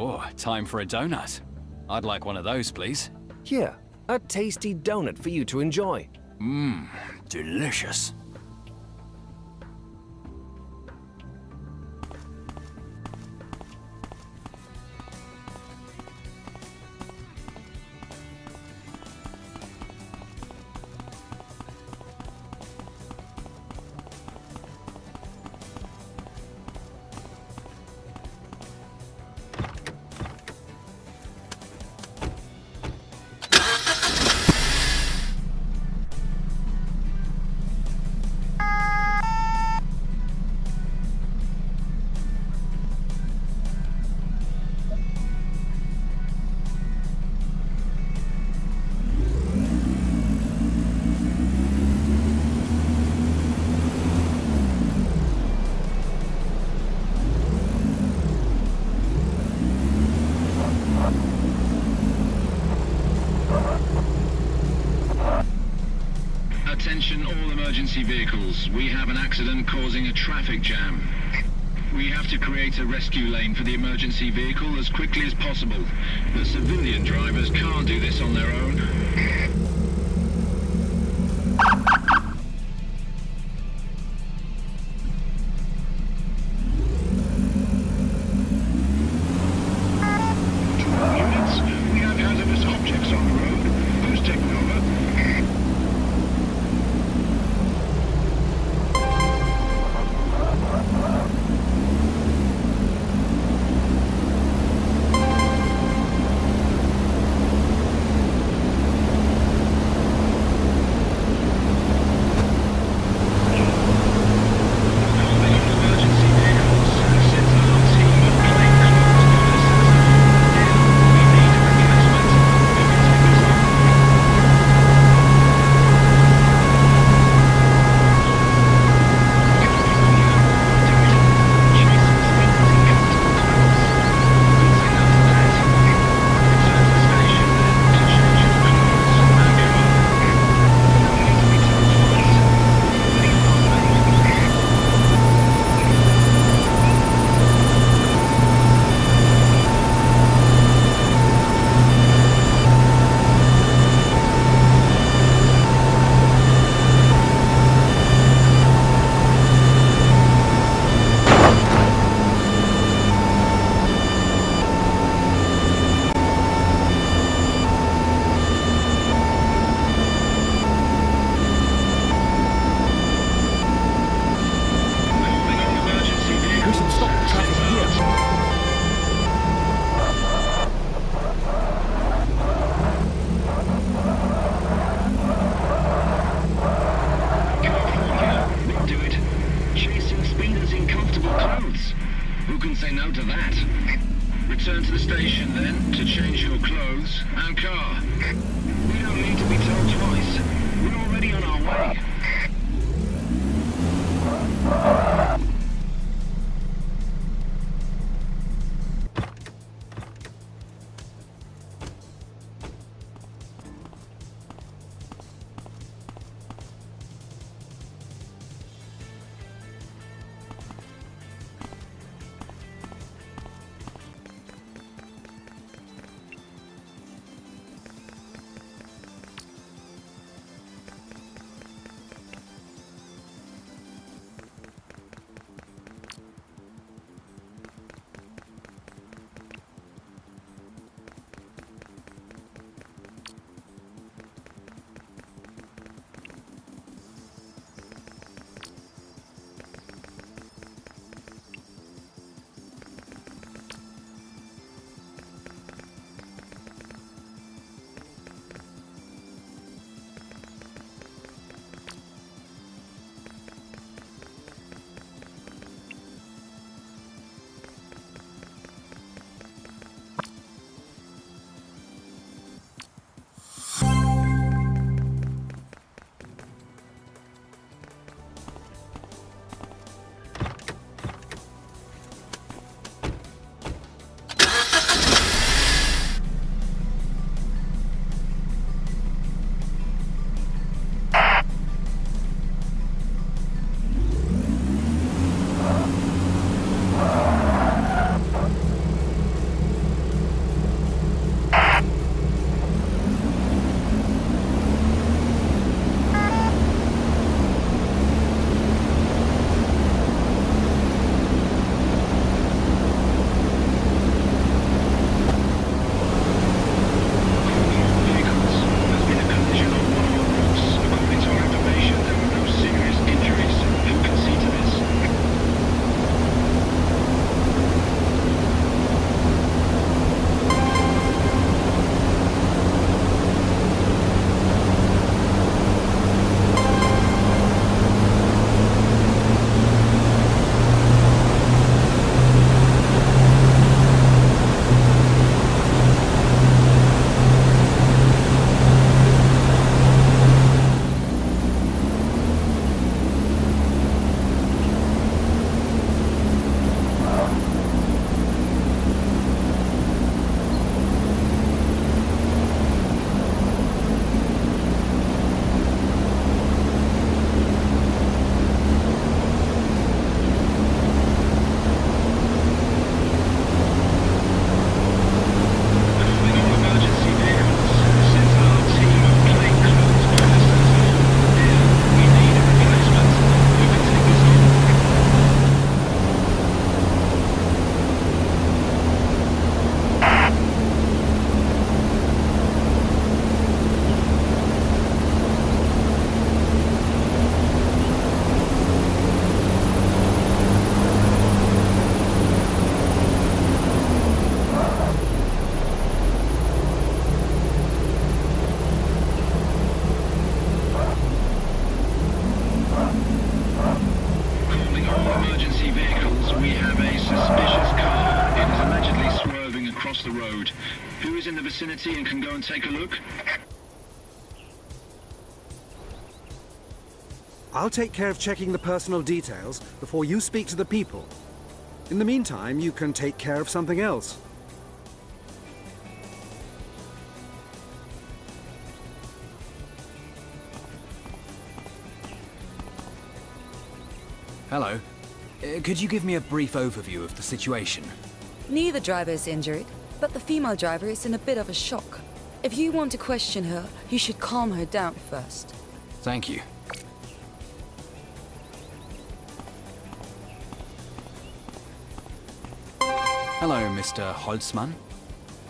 Oh, time for a donut. I'd like one of those, please. Here, a tasty donut for you to enjoy. Mmm, delicious. Attention all emergency vehicles. We have an accident causing a traffic jam. We have to create a rescue lane for the emergency vehicle as quickly as possible. The civilian drivers can't do this on their own. Units, we have hazardous objects on the road. Who's taking over? Say no to that. Return to the station then to change your clothes and car. We don't need to be told twice. We're already on our way. across the road. Who is in the vicinity and can go and take a look? I'll take care of checking the personal details before you speak to the people. In the meantime, you can take care of something else. Hello. Could you give me a brief overview of the situation? Neither driver is injured, but the female driver is in a bit of a shock. If you want to question her, you should calm her down first. Thank you. Hello, Mr. Holzmann.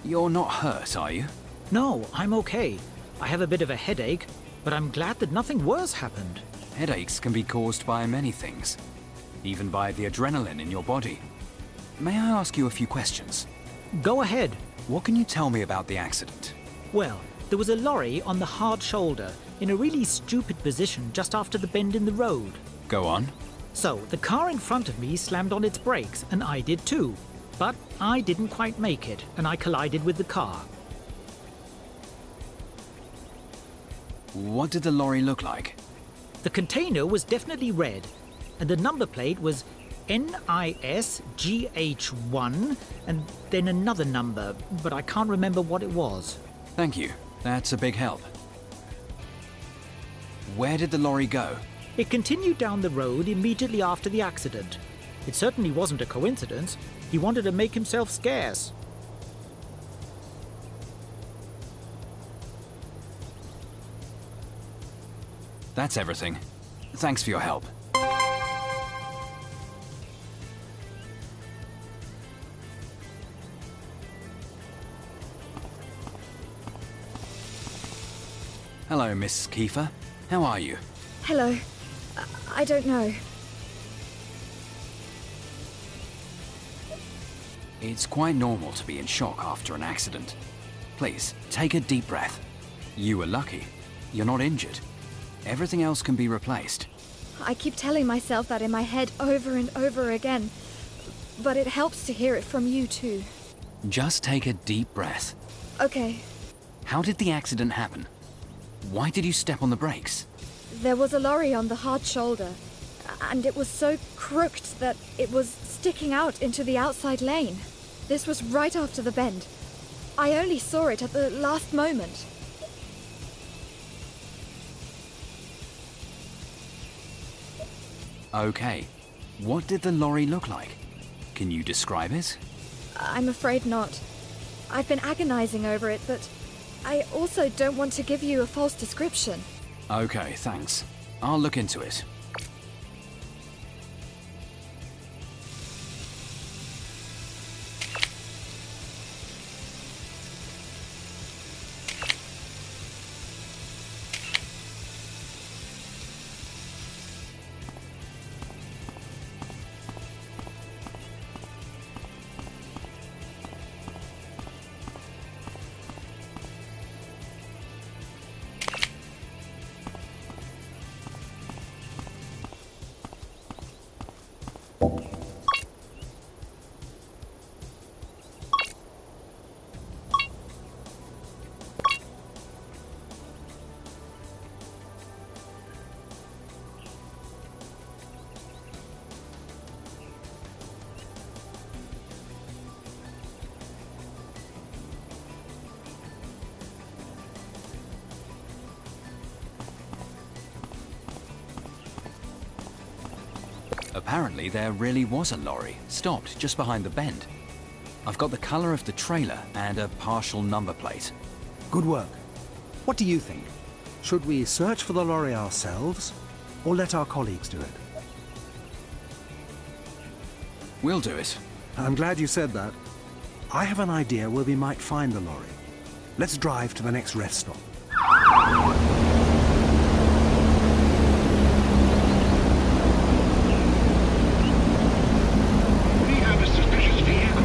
You're not hurt, are you? No, I'm okay. I have a bit of a headache, but I'm glad that nothing worse happened. Headaches can be caused by many things, even by the adrenaline in your body. May I ask you a few questions? Go ahead. What can you tell me about the accident? Well, there was a lorry on the hard shoulder in a really stupid position just after the bend in the road. Go on. So, the car in front of me slammed on its brakes, and I did too. But I didn't quite make it, and I collided with the car. What did the lorry look like? The container was definitely red, and the number plate was NISGH1, and then another number, but I can't remember what it was. Thank you. That's a big help. Where did the lorry go? It continued down the road immediately after the accident. It certainly wasn't a coincidence. He wanted to make himself scarce. That's everything. Thanks for your help. Hello, Miss Kiefer. How are you? Hello. I don't know. It's quite normal to be in shock after an accident. Please, take a deep breath. You were lucky. You're not injured. Everything else can be replaced. I keep telling myself that in my head over and over again. But it helps to hear it from you too. Just take a deep breath. Okay. How did the accident happen? Why did you step on the brakes? There was a lorry on the hard shoulder. And it was so crooked that it was sticking out into the outside lane. This was right after the bend. I only saw it at the last moment. Okay. What did the lorry look like? Can you describe it? I'm afraid not. I've been agonizing over it, but I also don't want to give you a false description. Okay, thanks. I'll look into it. Apparently, there really was a lorry, stopped just behind the bend. I've got the color of the trailer and a partial number plate. Good work. What do you think? Should we search for the lorry ourselves, or let our colleagues do it? We'll do it. I'm glad you said that. I have an idea where we might find the lorry. Let's drive to the next rest stop. We have a suspicious vehicle.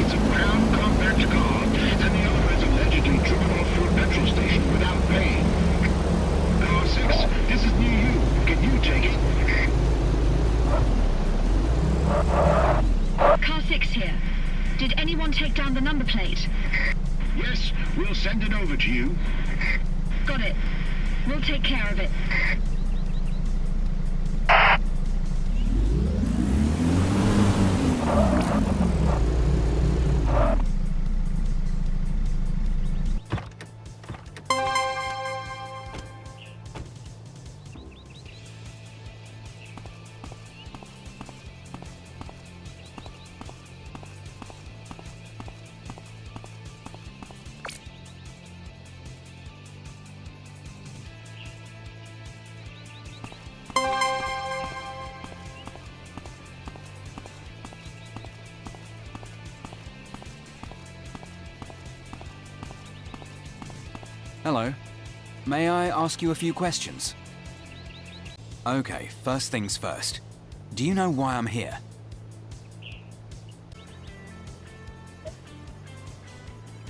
It's a brown compact car, and the owner has allegedly driven off to a petrol station without paying. Car 6, this is near you. Can you take it? Car 6 here. Did anyone take down the number plate? Yes, we'll send it over to you. Got it. We'll take care of it. Hello. May I ask you a few questions? Okay, first things first. Do you know why I'm here?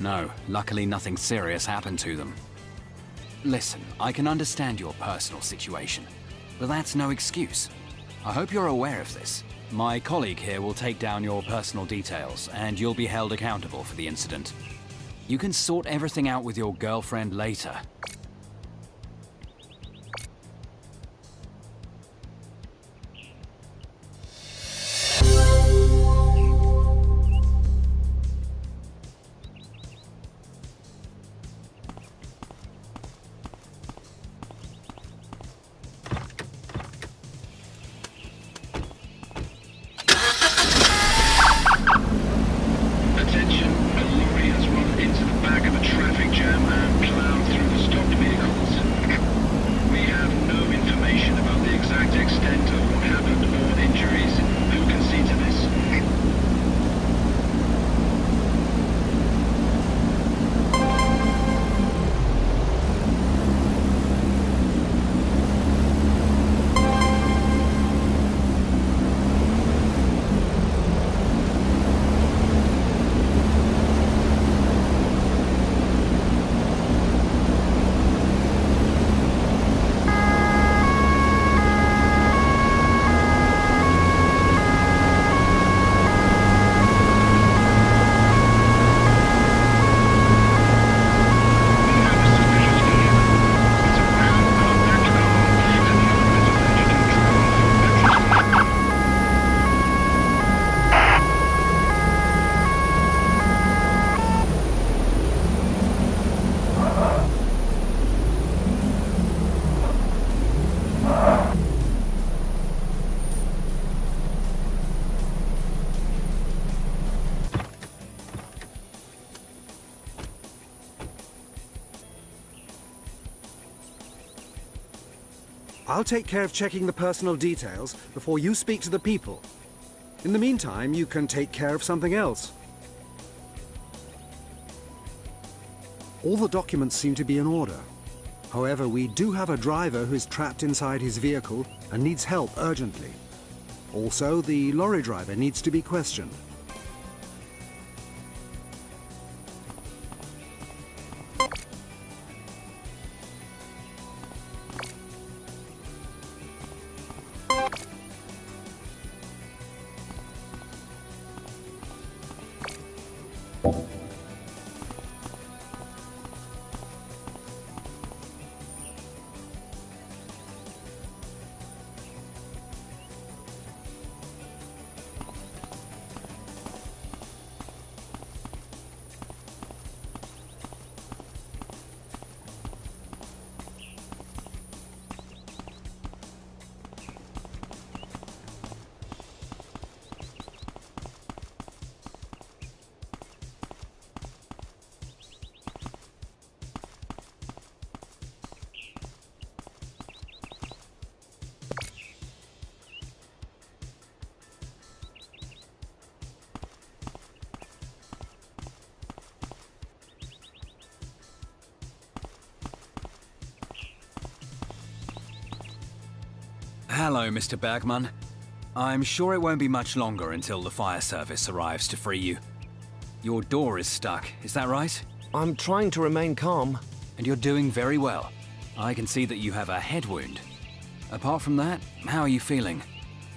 No, luckily nothing serious happened to them. Listen, I can understand your personal situation, but that's no excuse. I hope you're aware of this. My colleague here will take down your personal details, and you'll be held accountable for the incident. You can sort everything out with your girlfriend later. Attention, a lorry has run into the back of a traffic jam and plowed through the stopped vehicles. We have no information about the exact extent of what happened or injuries. Who can see to this? I'll take care of checking the personal details before you speak to the people. In the meantime, you can take care of something else. All the documents seem to be in order. However, we do have a driver who is trapped inside his vehicle and needs help urgently. Also, the lorry driver needs to be questioned. Hello, Mr. Bergman. I'm sure it won't be much longer until the fire service arrives to free you. Your door is stuck, is that right? I'm trying to remain calm. And you're doing very well. I can see that you have a head wound. Apart from that, how are you feeling?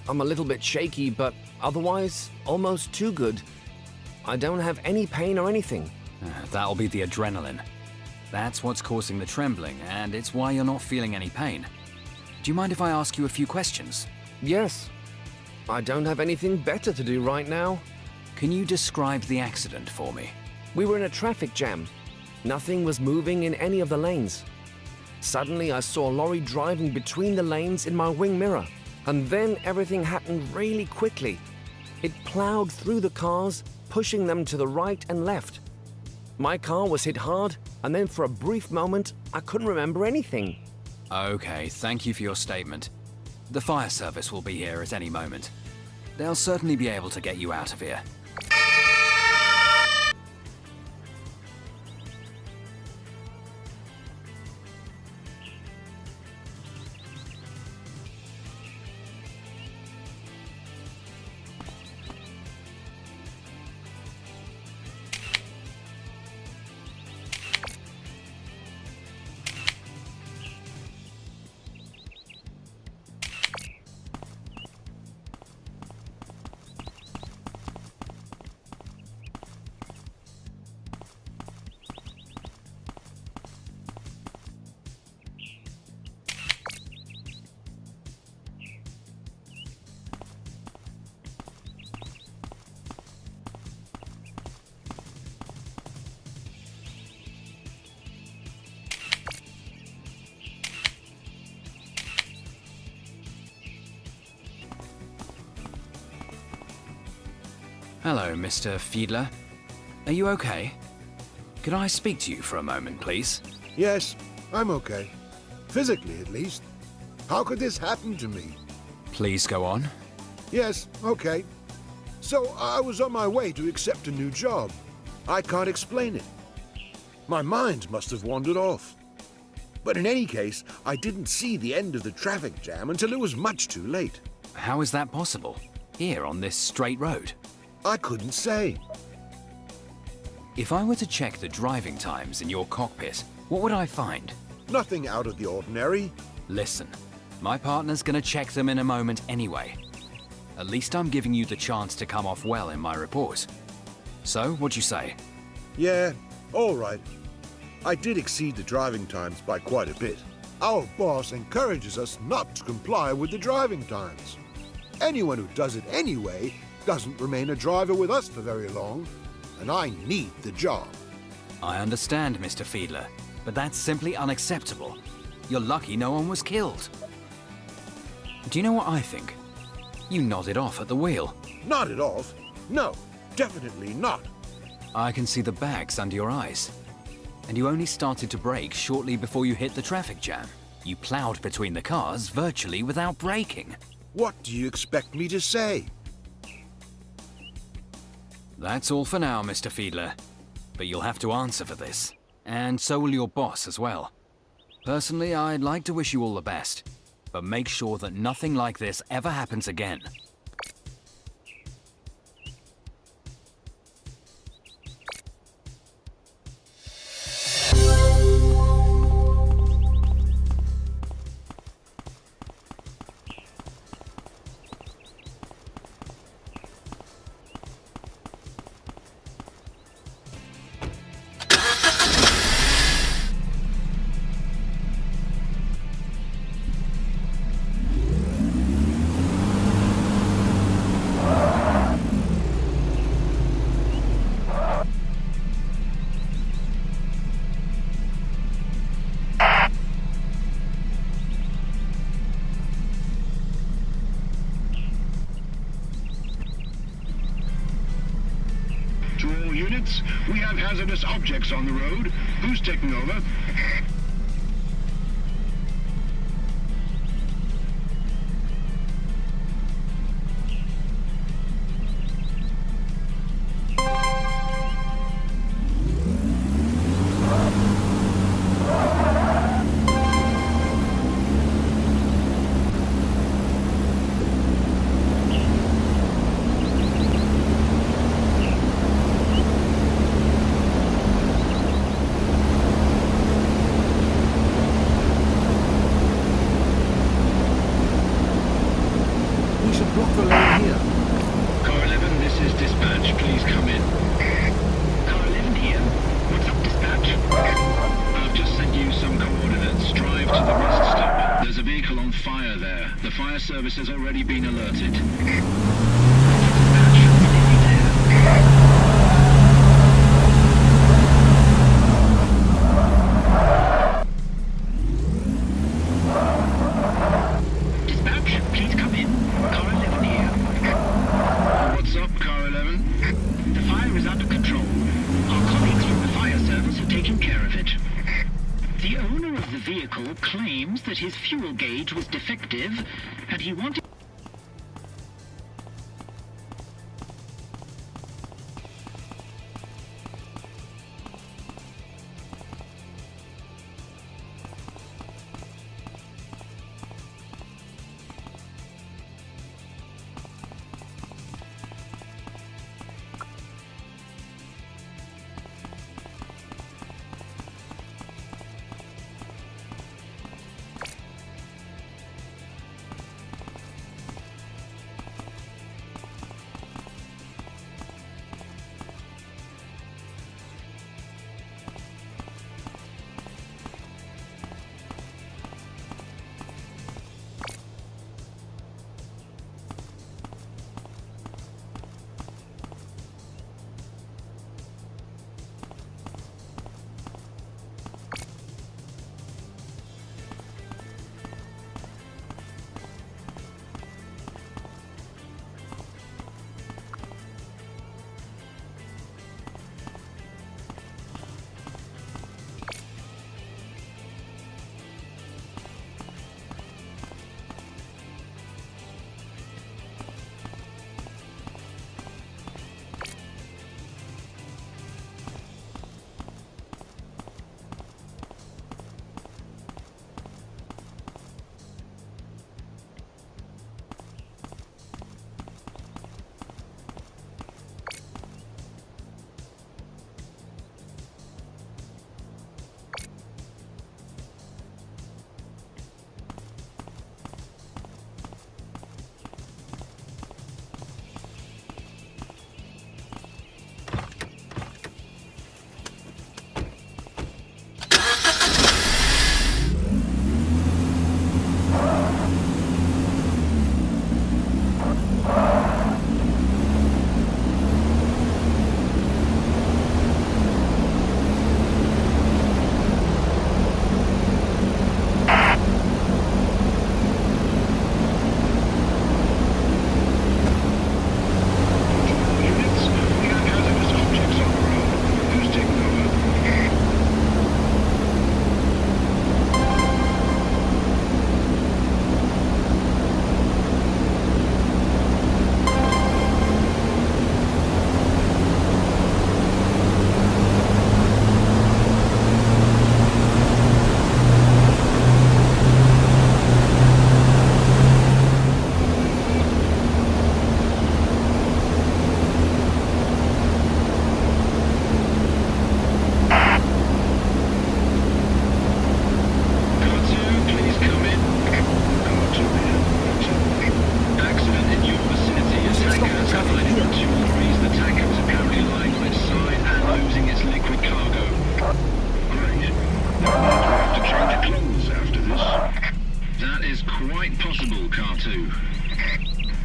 I'm a little bit shaky, but otherwise, almost too good. I don't have any pain or anything. That'll be the adrenaline. That's what's causing the trembling, and it's why you're not feeling any pain. Do you mind if I ask you a few questions? Yes. I don't have anything better to do right now. Can you describe the accident for me? We were in a traffic jam. Nothing was moving in any of the lanes. Suddenly, I saw a lorry driving between the lanes in my wing mirror. And then everything happened really quickly. It plowed through the cars, pushing them to the right and left. My car was hit hard, and then for a brief moment, I couldn't remember anything. Okay, thank you for your statement. The fire service will be here at any moment. They'll certainly be able to get you out of here. Hello, Mr. Fiedler. Are you okay? Could I speak to you for a moment, please? Yes, I'm okay. Physically, at least. How could this happen to me? Please go on. Yes, okay. So, I was on my way to accept a new job. I can't explain it. My mind must have wandered off. But in any case, I didn't see the end of the traffic jam until it was much too late. How is that possible? Here on this straight road? I couldn't say. If I were to check the driving times in your cockpit, what would I find? Nothing out of the ordinary. Listen, my partner's gonna check them in a moment anyway. At least I'm giving you the chance to come off well in my report. So, what'd you say? Yeah, all right. I did exceed the driving times by quite a bit. Our boss encourages us not to comply with the driving times. Anyone who does it anyway doesn't remain a driver with us for very long, and I need the job. I understand, Mr. Fiedler, but that's simply unacceptable. You're lucky no one was killed. Do you know what I think? You nodded off at the wheel. Nodded off? No, definitely not. I can see the bags under your eyes. And you only started to brake shortly before you hit the traffic jam. You plowed between the cars virtually without braking. What do you expect me to say? That's all for now, Mr. Fiedler. But you'll have to answer for this. And so will your boss as well. Personally, I'd like to wish you all the best. But make sure that nothing like this ever happens again. To all units, we have hazardous objects on the road. Who's taking over? service has already been alerted. Dispatch, please come in. Car 11 here. What's up, Car 11? The fire is under control. Our colleagues from the fire service are taking care of it. The owner of the vehicle claims that his fuel gauge was defective and he wanted...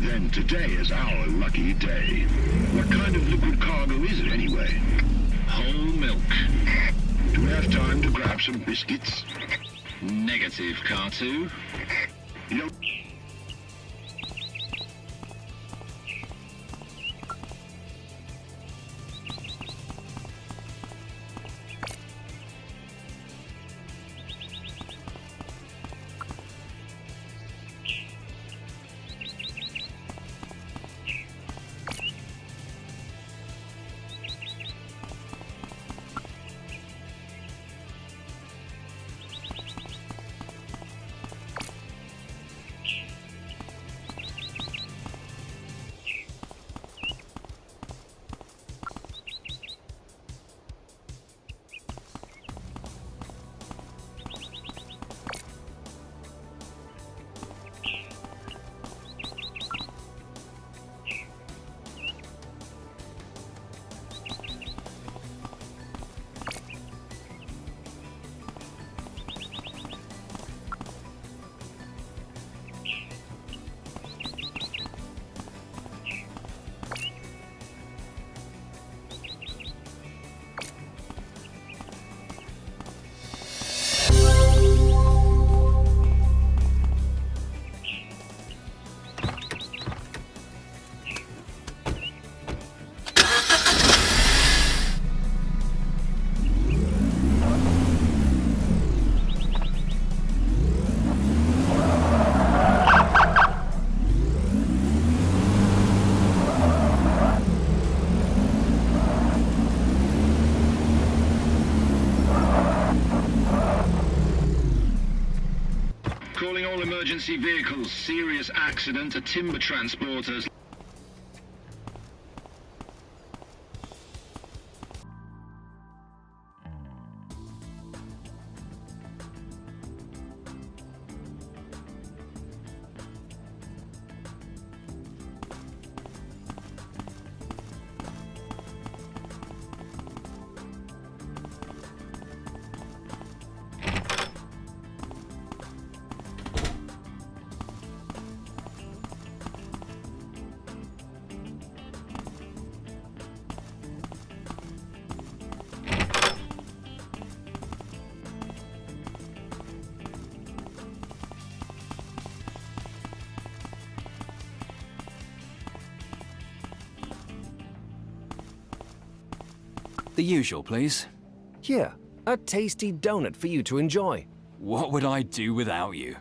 Then today is our lucky day. What kind of liquid cargo is it anyway? Whole milk. Do we have time to grab some biscuits? Negative, Car 2. You know... all emergency vehicles. Serious accident, a timber transporter. The usual, please. Here, a tasty donut for you to enjoy. What would I do without you?